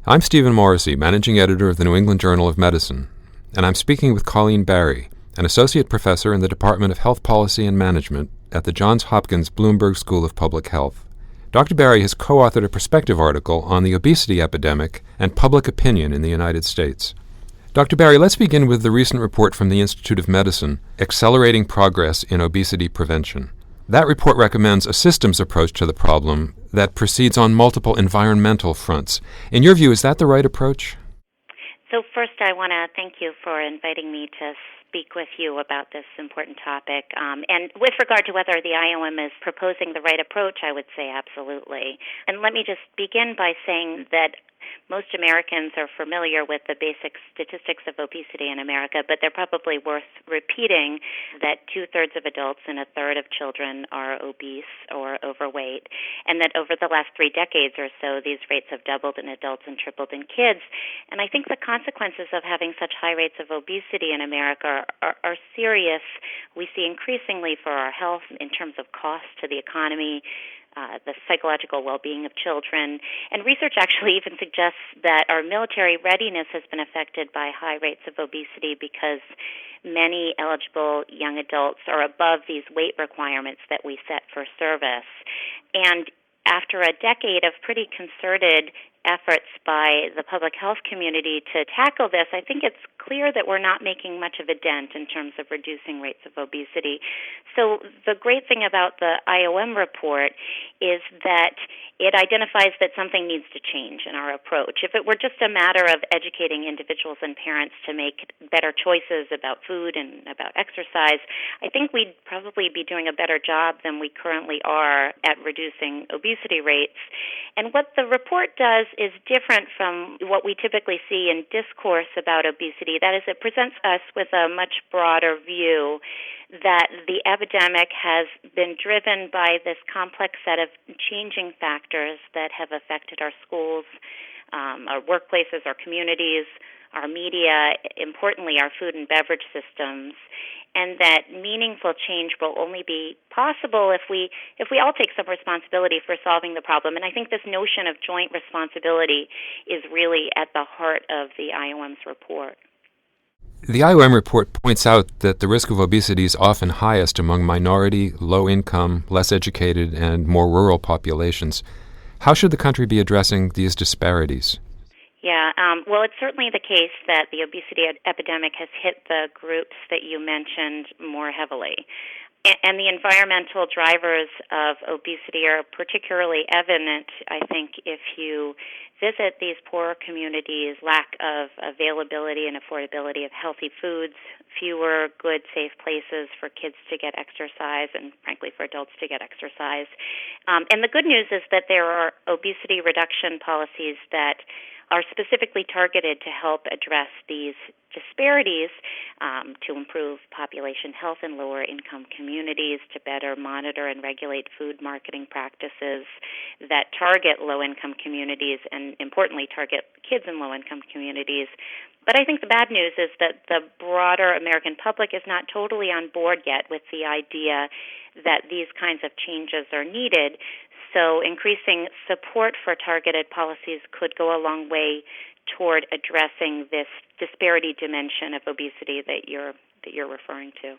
I'm Stephen Morrissey, managing editor of the New England Journal of Medicine, and I'm speaking with Colleen Barry, an associate professor in the Department of Health Policy and Management at the Johns Hopkins Bloomberg School of Public Health. Dr. Barry has co-authored a perspective article on the obesity epidemic and public opinion in the United States. Dr. Barry, let's begin with the recent report from the Institute of Medicine, Accelerating Progress in Obesity Prevention. That report recommends a systems approach to the problem that proceeds on multiple environmental fronts. In your view, is that the right approach? So first, I want to thank you for inviting me to speak with you about this important topic. And with regard to whether the IOM is proposing the right approach, I would say absolutely. And let me just begin by saying that most Americans are familiar with the basic statistics of obesity in America, but they're probably worth repeating that 2/3 of adults and 1/3 of children are obese or overweight, and that over the last 3 decades or so, these rates have doubled in adults and tripled in kids. And I think the consequences of having such high rates of obesity in America are serious. We see increasingly for our health in terms of cost to the economy, the psychological well-being of children. And research actually even suggests that our military readiness has been affected by high rates of obesity because many eligible young adults are above these weight requirements that we set for service. And after a decade of pretty concerted efforts by the public health community to tackle this, I think it's clear that we're not making much of a dent in terms of reducing rates of obesity. So the great thing about the IOM report is that it identifies that something needs to change in our approach. If it were just a matter of educating individuals and parents to make better choices about food and about exercise, I think we'd probably be doing a better job than we currently are at reducing obesity rates. And what the report does is different from what we typically see in discourse about obesity. That is, it presents us with a much broader view that the epidemic has been driven by this complex set of changing factors that have affected our schools, our workplaces, our communities, our media, importantly our food and beverage systems, and that meaningful change will only be possible if we all take some responsibility for solving the problem. And I think this notion of joint responsibility is really at the heart of the IOM's report. The IOM report points out that the risk of obesity is often highest among minority, low-income, less educated, and more rural populations. How should the country be addressing these disparities? Yeah, well, it's certainly the case that the obesity epidemic has hit the groups that you mentioned more heavily. And the environmental drivers of obesity are particularly evident, I think, if you visit these poorer communities, lack of availability and affordability of healthy foods, fewer good, safe places for kids to get exercise and, frankly, for adults to get exercise. And the good news is that there are obesity reduction policies that are specifically targeted to help address these disparities, to improve population health in lower-income communities, to better monitor and regulate food marketing practices that target low-income communities and, importantly, target kids in low-income communities. But I think the bad news is that the broader American public is not totally on board yet with the idea that these kinds of changes are needed. So increasing support for targeted policies could go a long way toward addressing this disparity dimension of obesity that you're referring to.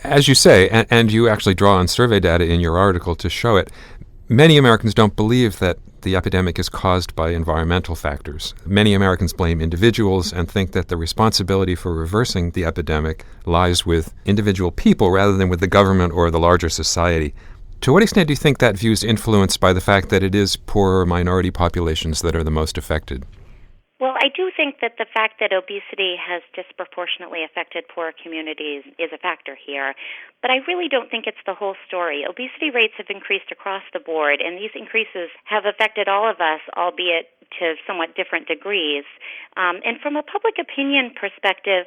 As you say, and you actually draw on survey data in your article to show it, many Americans don't believe that the epidemic is caused by environmental factors. Many Americans blame individuals and think that the responsibility for reversing the epidemic lies with individual people rather than with the government or the larger society. To what extent do you think that view is influenced by the fact that it is poorer minority populations that are the most affected? Well, I do think that the fact that obesity has disproportionately affected poorer communities is a factor here, but I really don't think it's the whole story. Obesity rates have increased across the board, and these increases have affected all of us, albeit to somewhat different degrees. And from a public opinion perspective,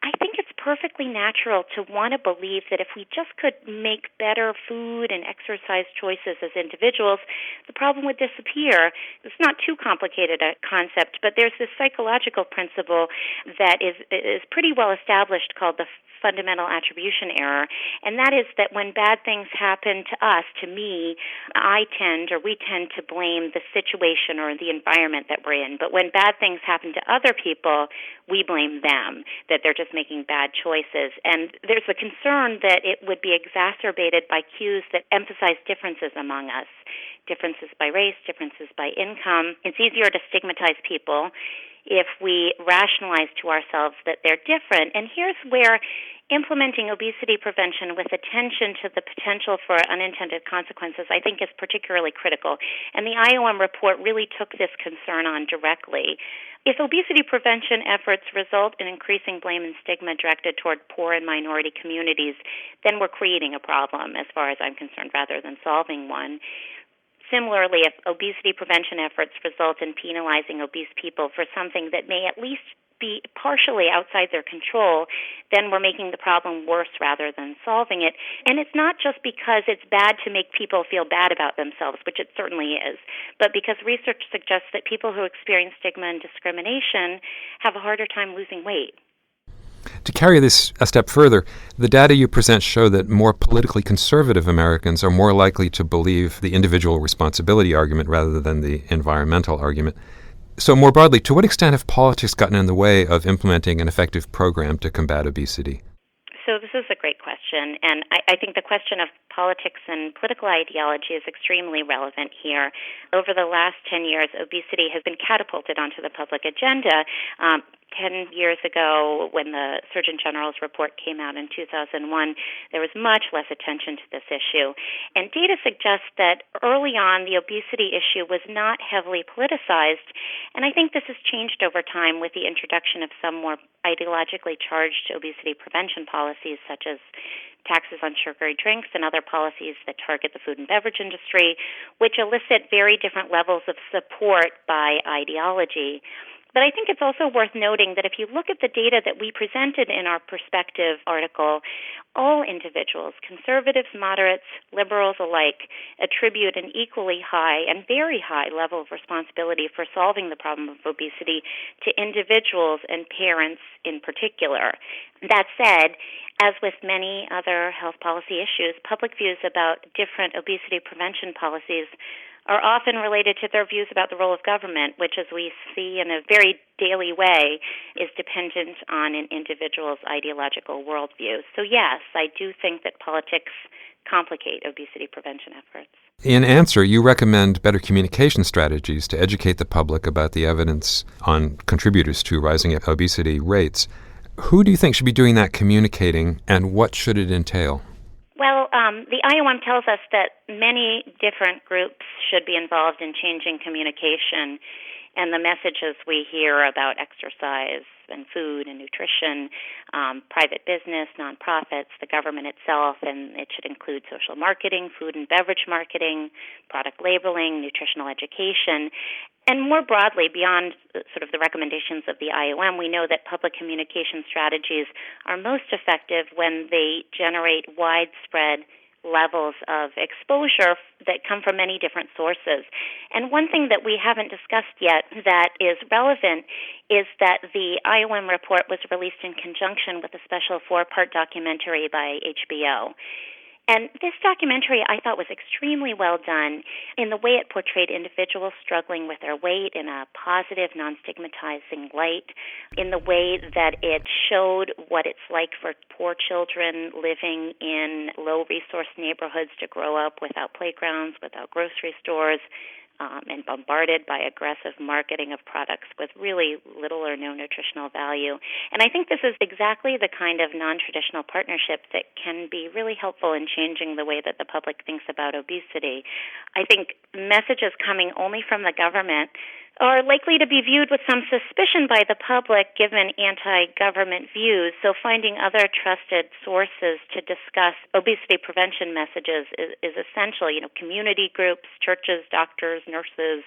I think it's perfectly natural to want to believe that if we just could make better food and exercise choices as individuals, the problem would disappear. It's not too complicated a concept, but there's this psychological principle that is pretty well established called the fundamental attribution error, and that is that when bad things happen to us, to me, we tend to blame the situation or the environment that we're in. But when bad things happen to other people, we blame them, that they're just making bad choices. And there's a concern that it would be exacerbated by cues that emphasize differences among us, differences by race, differences by income. It's easier to stigmatize people if we rationalize to ourselves that they're different. And here's where implementing obesity prevention with attention to the potential for unintended consequences, I think, is particularly critical. And the IOM report really took this concern on directly. If obesity prevention efforts result in increasing blame and stigma directed toward poor and minority communities, then we're creating a problem, as far as I'm concerned, rather than solving one. Similarly, if obesity prevention efforts result in penalizing obese people for something that may at least be partially outside their control, then we're making the problem worse rather than solving it. And it's not just because it's bad to make people feel bad about themselves, which it certainly is, but because research suggests that people who experience stigma and discrimination have a harder time losing weight. To carry this a step further, the data you present show that more politically conservative Americans are more likely to believe the individual responsibility argument rather than the environmental argument. So more broadly, to what extent have politics gotten in the way of implementing an effective program to combat obesity? So this is a great question, and I think the question of politics and political ideology is extremely relevant here. Over the last 10 years, obesity has been catapulted onto the public agenda. 10 years ago, when the Surgeon General's report came out in 2001, there was much less attention to this issue. And data suggests that early on, the obesity issue was not heavily politicized. And I think this has changed over time with the introduction of some more ideologically charged obesity prevention policies, such as taxes on sugary drinks and other policies that target the food and beverage industry, which elicit very different levels of support by ideology. But I think it's also worth noting that if you look at the data that we presented in our perspective article, all individuals, conservatives, moderates, liberals alike, attribute an equally high and very high level of responsibility for solving the problem of obesity to individuals and parents in particular. That said, as with many other health policy issues, public views about different obesity prevention policies are often related to their views about the role of government, which, as we see in a very daily way, is dependent on an individual's ideological worldview. So yes, I do think that politics complicate obesity prevention efforts. In answer, you recommend better communication strategies to educate the public about the evidence on contributors to rising obesity rates. Who do you think should be doing that communicating, and what should it entail? Well, the IOM tells us that many different groups should be involved in changing communication, and the messages we hear about exercise and food and nutrition, private business, nonprofits, the government itself, and it should include social marketing, food and beverage marketing, product labeling, nutritional education. And more broadly, beyond sort of the recommendations of the IOM, we know that public communication strategies are most effective when they generate widespread levels of exposure that come from many different sources. And one thing that we haven't discussed yet that is relevant is that the IOM report was released in conjunction with a special 4-part documentary by HBO. And this documentary, I thought, was extremely well done in the way it portrayed individuals struggling with their weight in a positive, non-stigmatizing light, in the way that it showed what it's like for poor children living in low-resource neighborhoods to grow up without playgrounds, without grocery stores, and bombarded by aggressive marketing of products with really little or no nutritional value. And I think this is exactly the kind of non-traditional partnership that can be really helpful in changing the way that the public thinks about obesity. I think messages coming only from the government are likely to be viewed with some suspicion by the public given anti-government views. So finding other trusted sources to discuss obesity prevention messages is essential. Community groups, churches, doctors, nurses,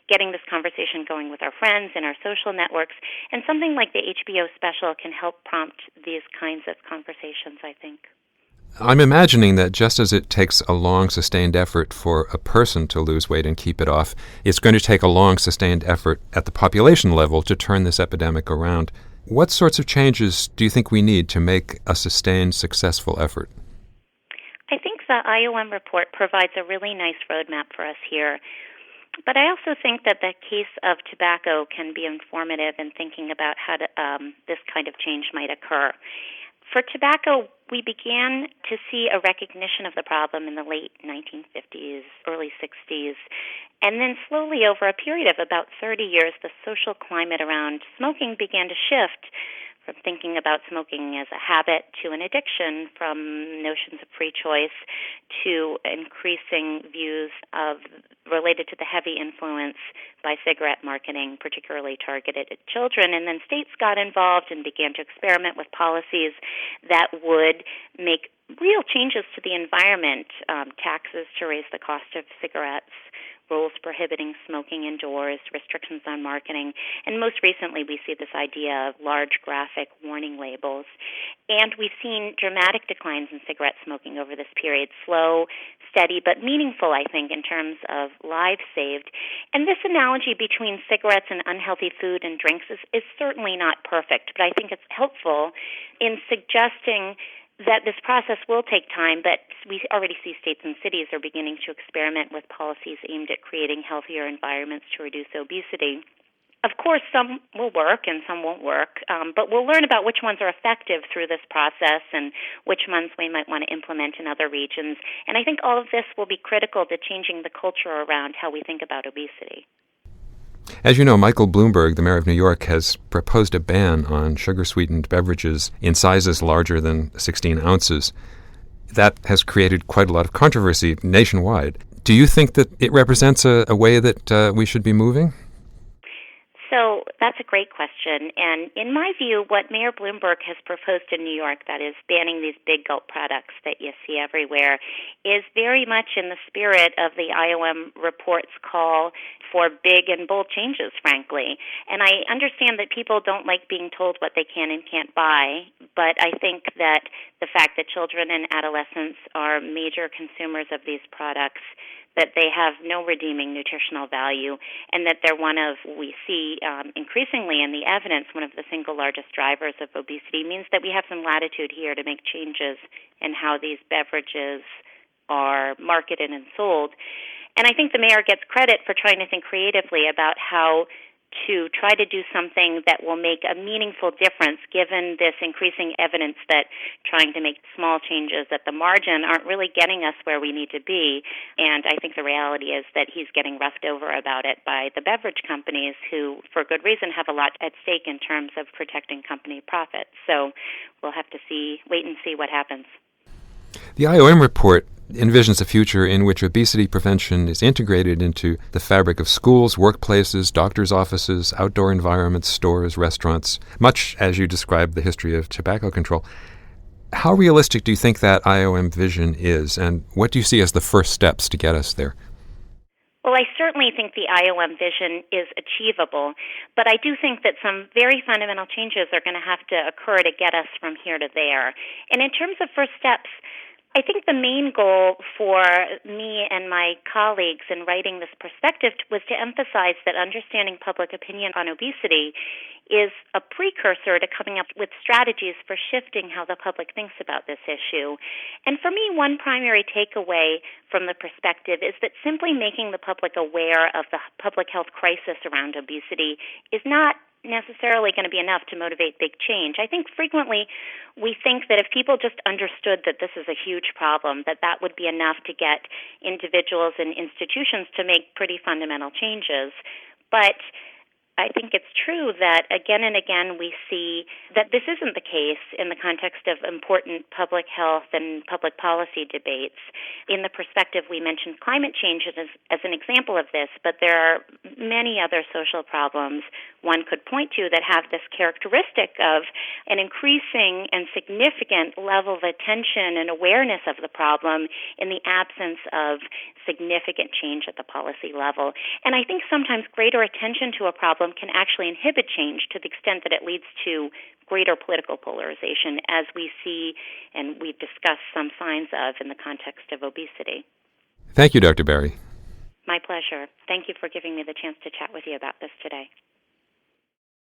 getting this conversation going with our friends and our social networks. And something like the HBO special can help prompt these kinds of conversations, I think. I'm imagining that just as it takes a long, sustained effort for a person to lose weight and keep it off, it's going to take a long, sustained effort at the population level to turn this epidemic around. What sorts of changes do you think we need to make a sustained, successful effort? I think the IOM report provides a really nice roadmap for us here. But I also think that the case of tobacco can be informative in thinking about how this kind of change might occur. For tobacco, we began to see a recognition of the problem in the late 1950s, early 60s, and then slowly over a period of about 30 years, the social climate around smoking began to shift from thinking about smoking as a habit to an addiction, from notions of free choice to increasing views related to the heavy influence by cigarette marketing, particularly targeted at children. And then states got involved and began to experiment with policies that would make real changes to the environment, taxes to raise the cost of cigarettes, rules prohibiting smoking indoors, restrictions on marketing, and most recently we see this idea of large graphic warning labels. And we've seen dramatic declines in cigarette smoking over this period, slow, steady, but meaningful, I think, in terms of lives saved. And this analogy between cigarettes and unhealthy food and drinks is certainly not perfect, but I think it's helpful in suggesting that this process will take time, but we already see states and cities are beginning to experiment with policies aimed at creating healthier environments to reduce obesity. Of course, some will work and some won't work, but we'll learn about which ones are effective through this process and which ones we might want to implement in other regions. And I think all of this will be critical to changing the culture around how we think about obesity. As you know, Michael Bloomberg, the mayor of New York, has proposed a ban on sugar-sweetened beverages in sizes larger than 16 ounces. That has created quite a lot of controversy nationwide. Do you think that it represents a way that we should be moving? So that's a great question. And in my view, what Mayor Bloomberg has proposed in New York, that is banning these big gulp products that you see everywhere, is very much in the spirit of the IOM report's call for big and bold changes, frankly. And I understand that people don't like being told what they can and can't buy, but I think that the fact that children and adolescents are major consumers of these products, that they have no redeeming nutritional value, and that they're one of, we see increasingly in the evidence, one of the single largest drivers of obesity, means that we have some latitude here to make changes in how these beverages are marketed and sold. And I think the mayor gets credit for trying to think creatively about how to try to do something that will make a meaningful difference given this increasing evidence that trying to make small changes at the margin aren't really getting us where we need to be. And I think the reality is that he's getting roughed over about it by the beverage companies who, for good reason, have a lot at stake in terms of protecting company profits. So we'll have to wait and see what happens. The IOM report envisions a future in which obesity prevention is integrated into the fabric of schools, workplaces, doctors' offices, outdoor environments, stores, restaurants, much as you described the history of tobacco control. How realistic do you think that IOM vision is, and what do you see as the first steps to get us there? Well, I certainly think the IOM vision is achievable, but I do think that some very fundamental changes are going to have to occur to get us from here to there. And in terms of first steps, I think the main goal for me and my colleagues in writing this perspective was to emphasize that understanding public opinion on obesity is a precursor to coming up with strategies for shifting how the public thinks about this issue. And for me, one primary takeaway from the perspective is that simply making the public aware of the public health crisis around obesity is not necessarily going to be enough to motivate big change. I think frequently we think that if people just understood that this is a huge problem, that would be enough to get individuals and institutions to make pretty fundamental changes. But I think it's true that again and again we see that this isn't the case in the context of important public health and public policy debates. In the perspective, we mentioned climate change as an example of this, but there are many other social problems one could point to that have this characteristic of an increasing and significant level of attention and awareness of the problem in the absence of significant change at the policy level. And I think sometimes greater attention to a problem can actually inhibit change to the extent that it leads to greater political polarization, as we see and we've discussed some signs of in the context of obesity. Thank you, Dr. Barry. My pleasure. Thank you for giving me the chance to chat with you about this today.